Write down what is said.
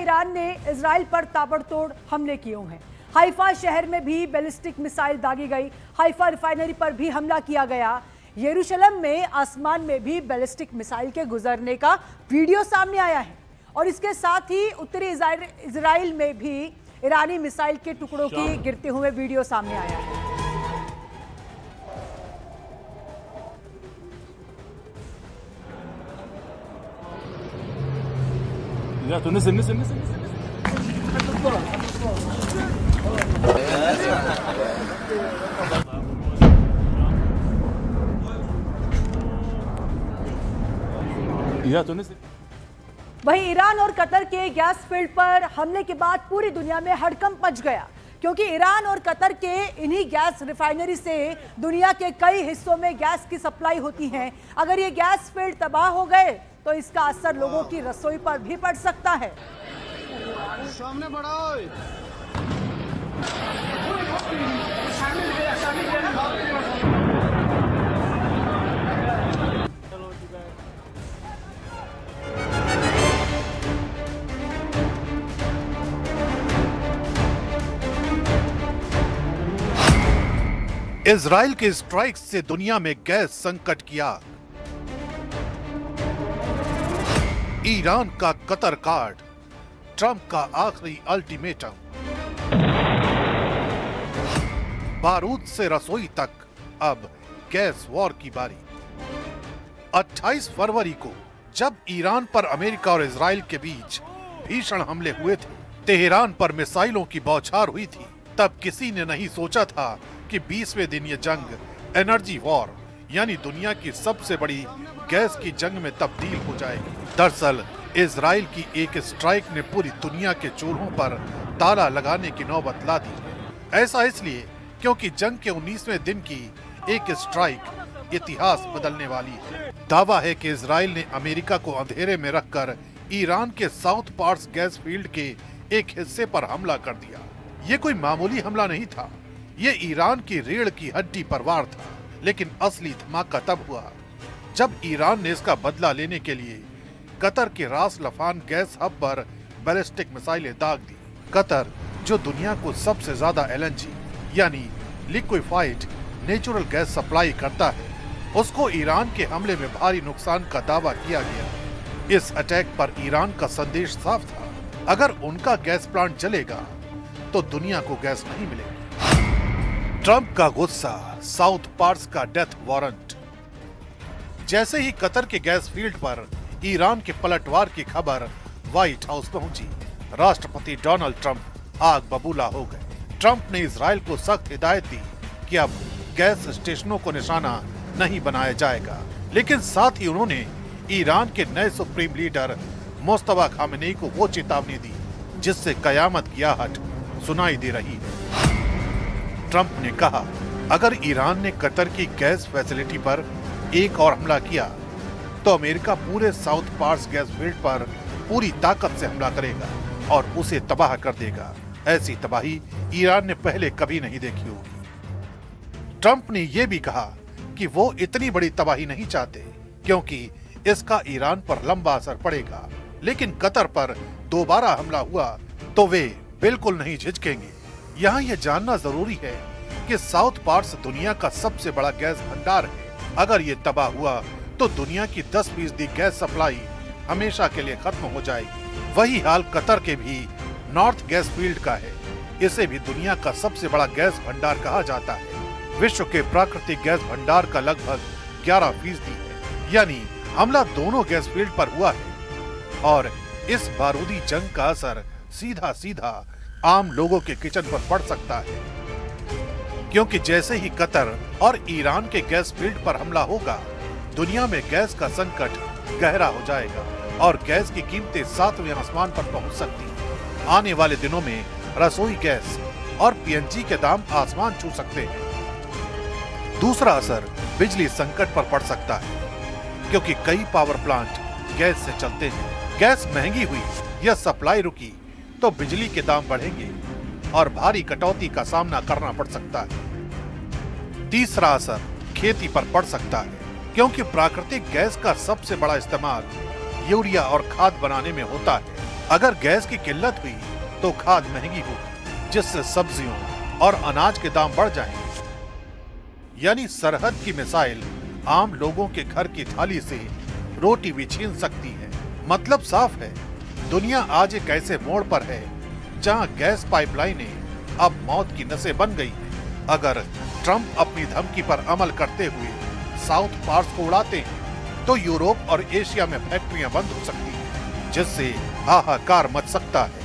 Iran ने Israel पर ताबड़तोड़ हमले किए हैं। हाइफा शहर में भी बैलिस्टिक मिसाइल दागी गई। हाइफा रिफाइनरी पर भी हमला किया गया। यरूशलेम में आसमान में भी बैलिस्टिक मिसाइल के गुजरने का वीडियो सामने आया है और इसके साथ ही उत्तरी इजराइल में भी ईरानी मिसाइल के टुकड़ों की गिरते हुए वीडियो सामने आया है। Ya tú nesi. Ya tú nesi. वहीं ईरान और कतर के गैस फील्ड पर हमले के बाद पूरी दुनिया में हड़कंप मच गया, क्योंकि ईरान और कतर के इन्हीं गैस रिफाइनरी से दुनिया के कई हिस्सों में गैस की सप्लाई होती है। अगर ये गैस फील्ड तबाह हो गए तो इसका असर लोगों की रसोई पर भी पड़ सकता है। सामने बढ़ाओ। इजराइल के स्ट्राइक से दुनिया में गैस संकट की आग। ईरान का कतर कार्ड, ट्रंप का आखिरी अल्टीमेटम। बारूद से रसोई तक अब गैस वॉर की बारी। 28 फरवरी को जब ईरान पर अमेरिका और इजराइल के बीच भीषण हमले हुए थे, तेहरान पर मिसाइलों की बौछार हुई थी, तब किसी ने नहीं सोचा था कि 20वें दिन ये जंग एनर्जी वॉर यानी दुनिया की सबसे बड़ी गैस की जंग में तब्दील हो जाएगी। दरअसल इजराइल की एक स्ट्राइक ने पूरी दुनिया के चूल्हों पर ताला लगाने की नौबत ला दी। ऐसा इसलिए क्योंकि जंग के 19वें दिन की एक स्ट्राइक इतिहास बदलने वाली है। दावा है कि इजराइल ने अमेरिका को अंधेरे में रखकर ईरान के साउथ पार्स गैस फील्ड के एक हिस्से पर हमला कर दिया। ये कोई मामूली हमला नहीं था, ये ईरान की रीढ़ की हड्डी पर वार था। लेकिन असली धमाका तब हुआ जब ईरान ने इसका बदला लेने के लिए कतर के रास लफान गैस हब पर बैलिस्टिक मिसाइलें दाग दी। कतर, जो दुनिया को सबसे ज्यादा एलएनजी यानी लिक्विफाइड नेचुरल गैस सप्लाई करता है, उसको ईरान के हमले में भारी नुकसान का दावा किया गया। इस अटैक पर ईरान का संदेश साफ था, अगर उनका गैस प्लांट जलेगा तो दुनिया को गैस नहीं मिलेगी। ट्रंप का गुस्सा, साउथ पार्स का डेथ वारंट। जैसे ही कतर के गैस फील्ड पर ईरान के पलटवार की खबर व्हाइट हाउस पहुंची, राष्ट्रपति डोनाल्ड ट्रंप आग बबूला हो गए। ट्रंप ने इजराइल को सख्त हिदायत दी कि अब गैस स्टेशनों को निशाना नहीं बनाया जाएगा, लेकिन साथ ही उन्होंने ईरान के नए सुप्रीम लीडर मुस्तफा खामेनेई को वो चेतावनी दी जिससे कयामत की आहट सुनाई दे रही है। ट्रंप ने कहा, अगर ईरान ने कतर की गैस फैसिलिटी पर एक और हमला किया तो अमेरिका पूरे साउथ पार्स गैस फील्ड पर पूरी ताकत से हमला करेगा और उसे तबाह कर देगा। ऐसी तबाही ईरान ने पहले कभी नहीं देखी होगी। ट्रंप ने यह भी कहा कि वो इतनी बड़ी तबाही नहीं चाहते क्योंकि इसका ईरान पर लंबा असर पड़ेगा, लेकिन कतर पर दोबारा हमला हुआ तो वे बिल्कुल नहीं झिझकेंगे। यहाँ यह जानना जरूरी है कि साउथ पार्स दुनिया का सबसे बड़ा गैस भंडार है। अगर ये तबाह हुआ तो दुनिया की 10% गैस सप्लाई हमेशा के लिए खत्म हो जाएगी। वही हाल कतर के भी नॉर्थ गैस फील्ड का है। इसे भी दुनिया का सबसे बड़ा गैस भंडार कहा जाता है। विश्व के प्राकृतिक गैस भंडार का लगभग 11% है, यानी हमला दोनों गैस फील्ड पर हुआ है और इस बारूदी जंग का असर सीधा सीधा आम लोगों के किचन पर पड़ सकता है, क्योंकि जैसे ही कतर और ईरान के गैस फील्ड पर हमला होगा, दुनिया में गैस का संकट गहरा हो जाएगा और गैस की कीमतें 7वें आसमान पर पहुंच सकती हैं। आने वाले दिनों में रसोई गैस और पीएनजी के दाम आसमान छू सकते हैं। दूसरा असर बिजली संकट पर पड़ सकता है, क्योंकि कई पावर प्लांट गैस से चलते हैं। गैस महंगी हुई या सप्लाई रुकी तो बिजली के दाम बढ़ेंगे और भारी कटौती का सामना करना पड़ सकता है। तीसरा असर खेती पर पड़ सकता है, क्योंकि प्राकृतिक गैस का सबसे बड़ा इस्तेमाल यूरिया और खाद बनाने में होता है। अगर गैस की किल्लत हुई तो खाद महंगी होगी, जिससे सब्जियों और अनाज के दाम बढ़ जाएंगे। यानी सरहद की मिसाइल आम लोगों के घर की थाली से रोटी भी छीन सकती है। मतलब साफ है, दुनिया आज एक ऐसे मोड़ पर है जहां गैस पाइपलाइनें अब मौत की नसें बन गई हैं। अगर ट्रंप अपनी धमकी पर अमल करते हुए साउथ पार्स को उड़ाते हैं तो यूरोप और एशिया में फैक्ट्रियां बंद हो सकती हैं, जिससे हाहाकार मच सकता है।